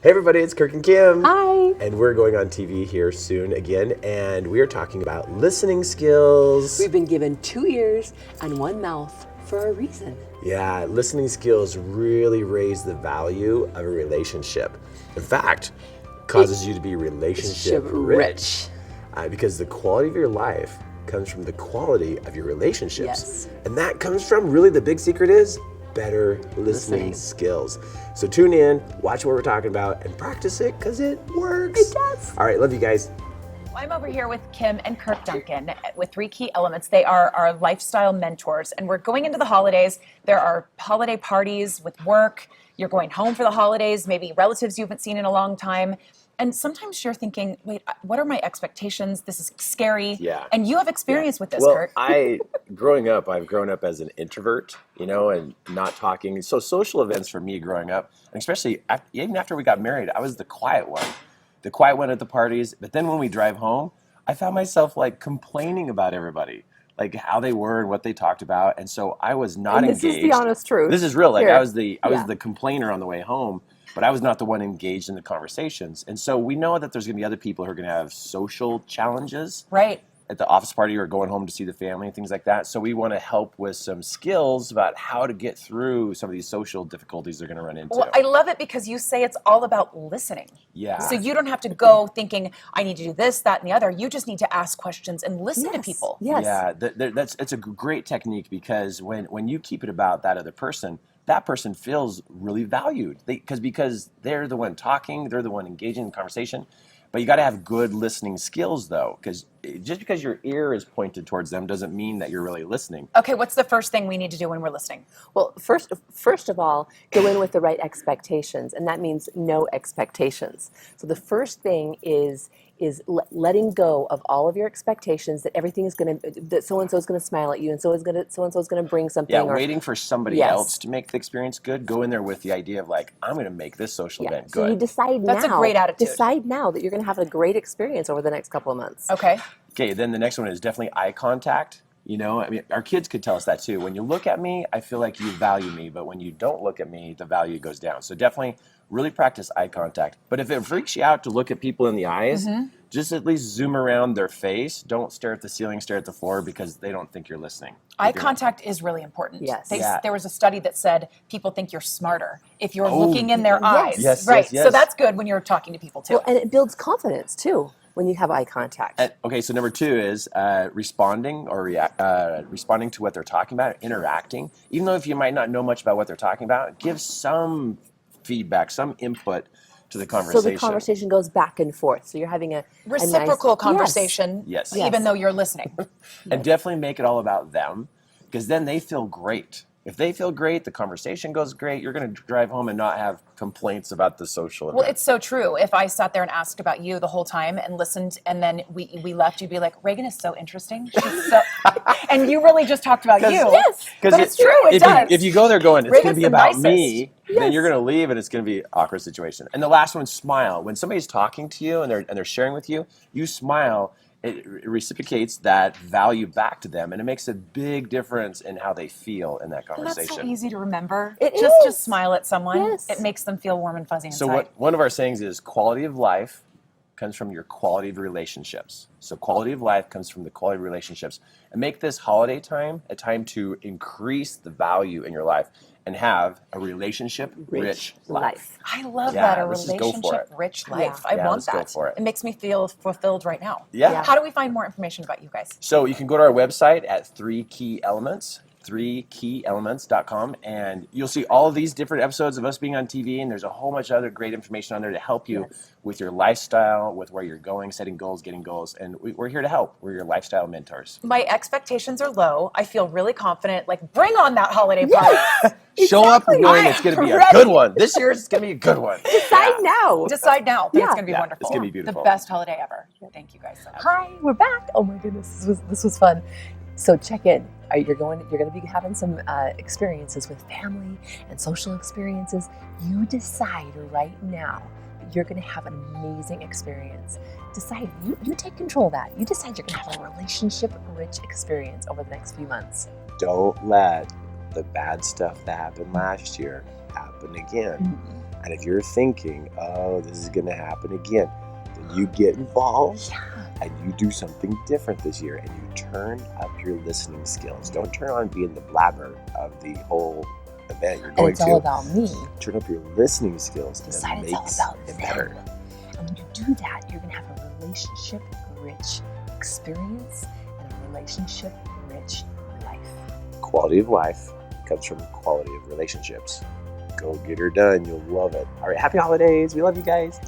Hey everybody, it's Kirk and Kim. Hi. And we're going on TV here soon again, and we are talking about listening skills. We've been given 2 ears and 1 mouth for a reason. Yeah, listening skills really raise the value of a relationship. In fact, causes you to be relationship rich. Because the quality of your life comes from the quality of your relationships. Yes. And that comes from, really the big secret is, better listening skills. So tune in, watch what we're talking about, and practice it because it works. It does. All right, love you guys. I'm over here with Kim and Kirk Duncan with 3 key elements. They are our lifestyle mentors, and we're going into the holidays. There are holiday parties with work. You're going home for the holidays, maybe relatives you haven't seen in a long time. And sometimes you're thinking, wait, what are my expectations? This is scary. Yeah. And you have experience with this, Well, Kirk. I've grown up as an introvert, and not talking. So social events for me growing up, and especially even after we got married, I was the quiet one at the parties. But then when we drive home, I found myself like complaining about everybody, like how they were and what they talked about. And so I was not engaged. This is the honest truth. This is real. Like Here. I was the complainer on the way home, but I was not the one engaged in the conversations. And so we know that there's going to be other people who are going to have social challenges. Right. At the office party or going home to see the family and things like that. So we want to help with some skills about how to get through some of these social difficulties they're going to run into. Well, I love it because you say it's all about listening. Yeah. So you don't have to go thinking, I need to do this, that, and the other. You just need to ask questions and listen to people. Yes. Yeah, it's a great technique because when you keep it about that other person, that person feels really valued because they're the one talking, they're the one engaging in the conversation. But you got to have good listening skills, though, because just because your ear is pointed towards them doesn't mean that you're really listening. Okay, what's the first thing we need to do when we're listening? Well, first of all, go in with the right expectations, and that means no expectations. So the first thing is letting go of all of your expectations that everything is that so and so is going to smile at you, and so and so is going to bring something. Yeah, waiting for somebody else to make the experience good. Go in there with the idea of like, I'm going to make this social event good. So you decide now. That's a great attitude. Decide now that you're going to have a great experience over the next couple of months. Okay. Okay, then the next one is definitely eye contact. Our kids could tell us that too. When you look at me, I feel like you value me, but when you don't look at me, the value goes down. So definitely really practice eye contact. But if it freaks you out to look at people in the eyes, just at least zoom around their face. Don't stare at the ceiling, stare at the floor because they don't think you're listening. Eye contact is really important. Yes. There was a study that said people think you're smarter if you're looking in their eyes. Yes, right. yes. So that's good when you're talking to people too. Well, and it builds confidence too when you have eye contact. Okay, so number 2 is responding to what they're talking about, interacting. Even though if you might not know much about what they're talking about, give some feedback, some input to the conversation. So the conversation goes back and forth. So you're having a reciprocal nice conversation, Yes. even though you're listening. And definitely make it all about them because then they feel great. If they feel great, the conversation goes great. You're going to drive home and not have complaints about the social event. Well, it's so true. If I sat there and asked about you the whole time and listened, and then we left, you'd be like, Reagan is so interesting. She's so, and you really just talked about you. Yes, but it's true. It does. If you go there going, it's going to be the about nicest. me, then you're going to leave and it's going to be an awkward situation. And the last one, smile. When somebody's talking to you and they're sharing with you, you smile. It reciprocates that value back to them, and it makes a big difference in how they feel in that And conversation. that's so easy to remember. It Just is. smile at someone. Yes. It makes them feel warm and fuzzy inside. So one of our sayings is quality of life comes from your quality of relationships. So quality of life comes from the quality of relationships. And make this holiday time a time to increase the value in your life and have a relationship-rich life. I love Yeah, that, a let's just go for it. relationship-rich life. Yeah. I Yeah, want let's go that. for it. It makes me feel fulfilled right now. Yeah. How do we find more information about you guys? So you can go to our website at 3 Key Elements, 3keyelements.com, and you'll see all of these different episodes of us being on TV, and there's a whole bunch of other great information on there to help you with your lifestyle, with where you're going, setting goals, getting goals, and we're here to help. We're your lifestyle mentors. My expectations are low. I feel really confident. Like, bring on that holiday party. Show up knowing it's going to be a good one. This year it's going to be a good one. Decide now. Decide now, but it's Yeah. going to be Yeah, wonderful. it's gonna be beautiful. The best holiday ever. Thank you guys so much. Hi, we're back. Oh my goodness, this was fun. So check in. You're going to be having some experiences with family and social experiences. You decide right now that you're going to have an amazing experience. Decide. You take control of that. You decide you're going to have a relationship-rich experience over the next few months. Don't let the bad stuff that happened last year happen again. And if you're thinking, oh, this is going to happen again, then you get involved and you do something different this year and you turn up your listening skills. Don't turn on being the blabber of the whole event you're And going it's to. all about me. Turn up your listening skills Decide and it it's all makes about it them. better. And when you do that, you're going to have a relationship-rich experience and a relationship-rich life. Quality of life comes from quality of relationships. Go get her done. You'll love it. All right. Happy holidays. We love you guys.